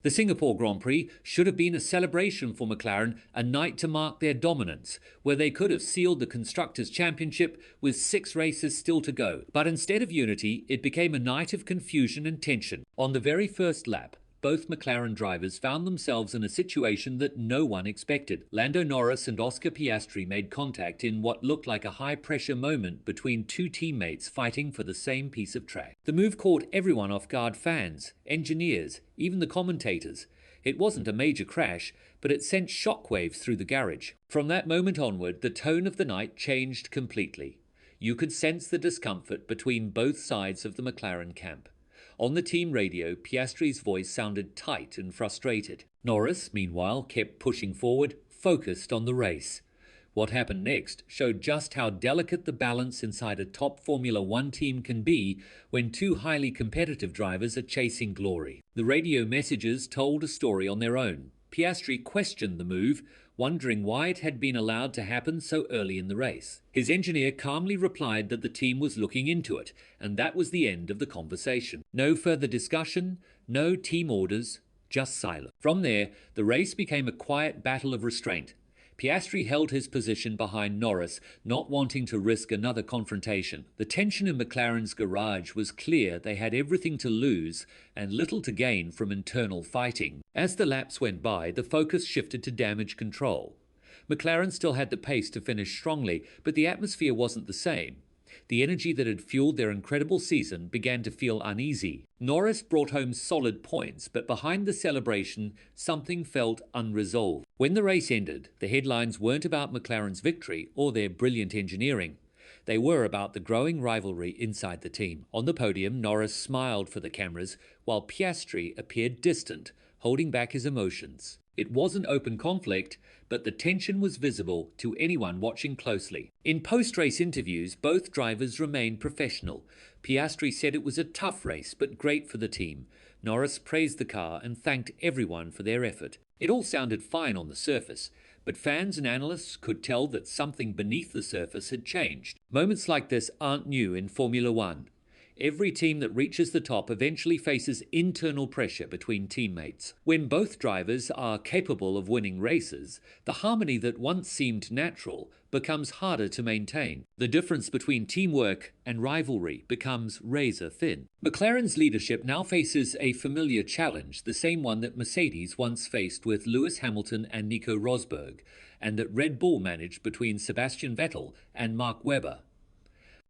The Singapore Grand Prix should have been a celebration for McLaren, a night to mark their dominance, where they could have sealed the Constructors' Championship with 6 races still to go. But instead of unity, it became a night of confusion and tension. On the very first lap, both McLaren drivers found themselves in a situation that no one expected. Lando Norris and Oscar Piastri made contact in what looked like a high-pressure moment between two teammates fighting for the same piece of track. The move caught everyone off guard: fans, engineers, even the commentators. It wasn't a major crash, but it sent shockwaves through the garage. From that moment onward, the tone of the night changed completely. You could sense the discomfort between both sides of the McLaren camp. On the team radio, Piastri's voice sounded tight and frustrated. Norris, meanwhile, kept pushing forward, focused on the race. What happened next showed just how delicate the balance inside a top Formula One team can be when two highly competitive drivers are chasing glory. The radio messages told a story on their own. Piastri questioned the move, wondering why it had been allowed to happen so early in the race. His engineer calmly replied that the team was looking into it, and that was the end of the conversation. No further discussion, no team orders, just silence. From there, the race became a quiet battle of restraint. Piastri held his position behind Norris, not wanting to risk another confrontation. The tension in McLaren's garage was clear. They had everything to lose and little to gain from internal fighting. As the laps went by, the focus shifted to damage control. McLaren still had the pace to finish strongly, but the atmosphere wasn't the same. The energy that had fueled their incredible season began to feel uneasy. Norris brought home solid points, but behind the celebration, something felt unresolved. When the race ended, the headlines weren't about McLaren's victory or their brilliant engineering. They were about the growing rivalry inside the team. On the podium, Norris smiled for the cameras, while Piastri appeared distant, holding back his emotions. It wasn't open conflict, but the tension was visible to anyone watching closely. In post-race interviews, both drivers remained professional. Piastri said it was a tough race, but great for the team. Norris praised the car and thanked everyone for their effort. It all sounded fine on the surface, but fans and analysts could tell that something beneath the surface had changed. Moments like this aren't new in Formula One. Every team that reaches the top eventually faces internal pressure between teammates. When both drivers are capable of winning races, the harmony that once seemed natural becomes harder to maintain. The difference between teamwork and rivalry becomes razor thin. McLaren's leadership now faces a familiar challenge, the same one that Mercedes once faced with Lewis Hamilton and Nico Rosberg, and that Red Bull managed between Sebastian Vettel and Mark Webber.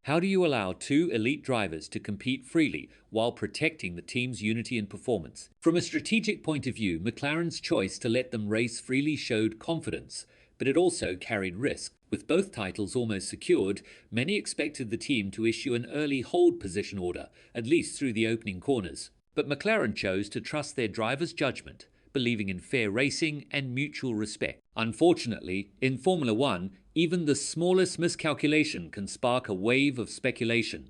How do you allow two elite drivers to compete freely while protecting the team's unity and performance? From a strategic point of view, McLaren's choice to let them race freely showed confidence, but it also carried risk. With both titles almost secured, many expected the team to issue an early hold position order, at least through the opening corners. But McLaren chose to trust their drivers' judgment, believing in fair racing and mutual respect. Unfortunately, in Formula One, even the smallest miscalculation can spark a wave of speculation.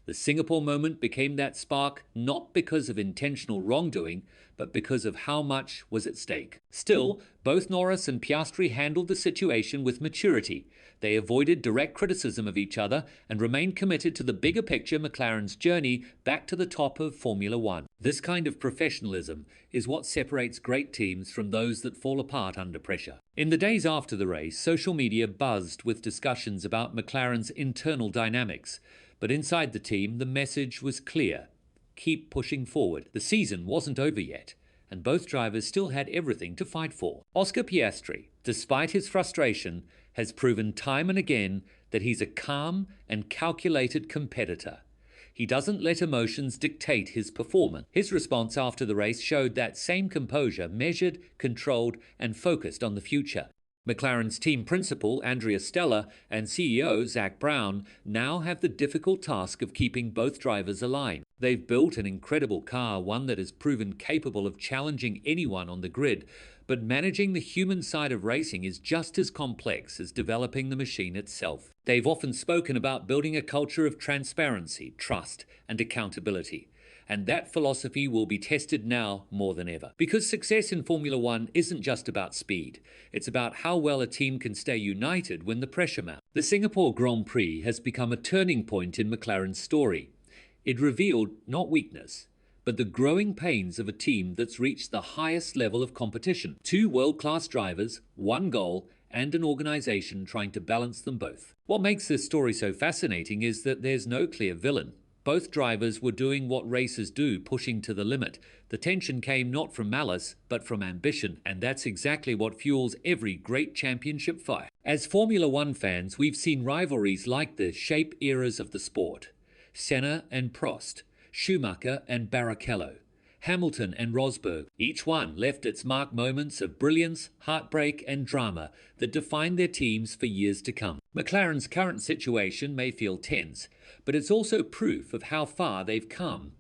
The Singapore moment became that spark not because of intentional wrongdoing, but because of how much was at stake. Still, both Norris and Piastri handled the situation with maturity. They avoided direct criticism of each other and remained committed to the bigger picture: McLaren's journey back to the top of Formula One. This kind of professionalism is what separates great teams from those that fall apart under pressure. In the days after the race, social media buzzed with discussions about McLaren's internal dynamics. But inside the team, the message was clear: keep pushing forward. The season wasn't over yet, and both drivers still had everything to fight for. Oscar Piastri, despite his frustration, has proven time and again that he's a calm and calculated competitor. He doesn't let emotions dictate his performance. His response after the race showed that same composure, measured, controlled, and focused on the future. McLaren's team principal, Andrea Stella, and CEO, Zak Brown, now have the difficult task of keeping both drivers aligned. They've built an incredible car, one that has proven capable of challenging anyone on the grid, but managing the human side of racing is just as complex as developing the machine itself. They've often spoken about building a culture of transparency, trust, and accountability. And that philosophy will be tested now more than ever. Because success in Formula One isn't just about speed. It's about how well a team can stay united when the pressure mounts. The Singapore Grand Prix has become a turning point in McLaren's story. It revealed not weakness, but the growing pains of a team that's reached the highest level of competition. Two world-class drivers, one goal, and an organization trying to balance them both. What makes this story so fascinating is that there's no clear villain. Both drivers were doing what racers do, pushing to the limit. The tension came not from malice, but from ambition, and that's exactly what fuels every great championship fight. As Formula One fans, we've seen rivalries like this shape eras of the sport. Senna and Prost, Schumacher and Barrichello, Hamilton and Rosberg. Each one left its marked moments of brilliance, heartbreak and drama that defined their teams for years to come. McLaren's current situation may feel tense, but it's also proof of how far they've come.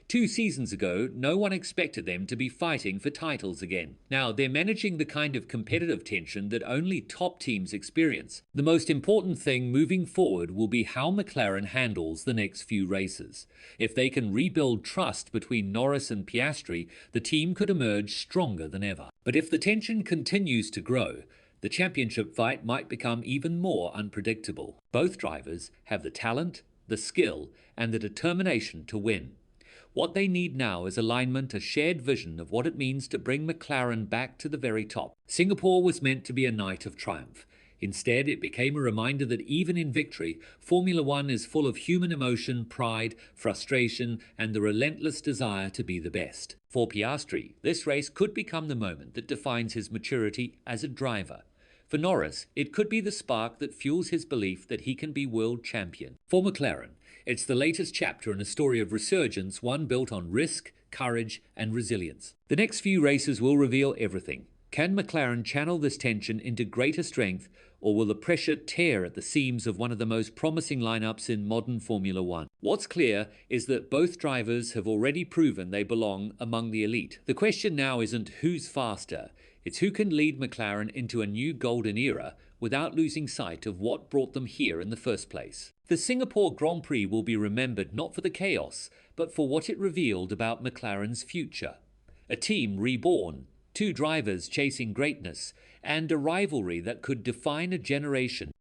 2 seasons ago, no one expected them to be fighting for titles again. Now, they're managing the kind of competitive tension that only top teams experience. The most important thing moving forward will be how McLaren handles the next few races. If they can rebuild trust between Norris and Piastri, the team could emerge stronger than ever. But if the tension continues to grow, the championship fight might become even more unpredictable. Both drivers have the talent, the skill, and the determination to win. What they need now is alignment, a shared vision of what it means to bring McLaren back to the very top. Singapore was meant to be a night of triumph. Instead, it became a reminder that even in victory, Formula One is full of human emotion, pride, frustration, and the relentless desire to be the best. For Piastri, this race could become the moment that defines his maturity as a driver. For Norris, it could be the spark that fuels his belief that he can be world champion. For McLaren, it's the latest chapter in a story of resurgence, one built on risk, courage, and resilience. The next few races will reveal everything. Can McLaren channel this tension into greater strength, or will the pressure tear at the seams of one of the most promising lineups in modern Formula One? What's clear is that both drivers have already proven they belong among the elite. The question now isn't who's faster, it's who can lead McLaren into a new golden era without losing sight of what brought them here in the first place. The Singapore Grand Prix will be remembered not for the chaos, but for what it revealed about McLaren's future. A team reborn, 2 drivers chasing greatness, and a rivalry that could define a generation.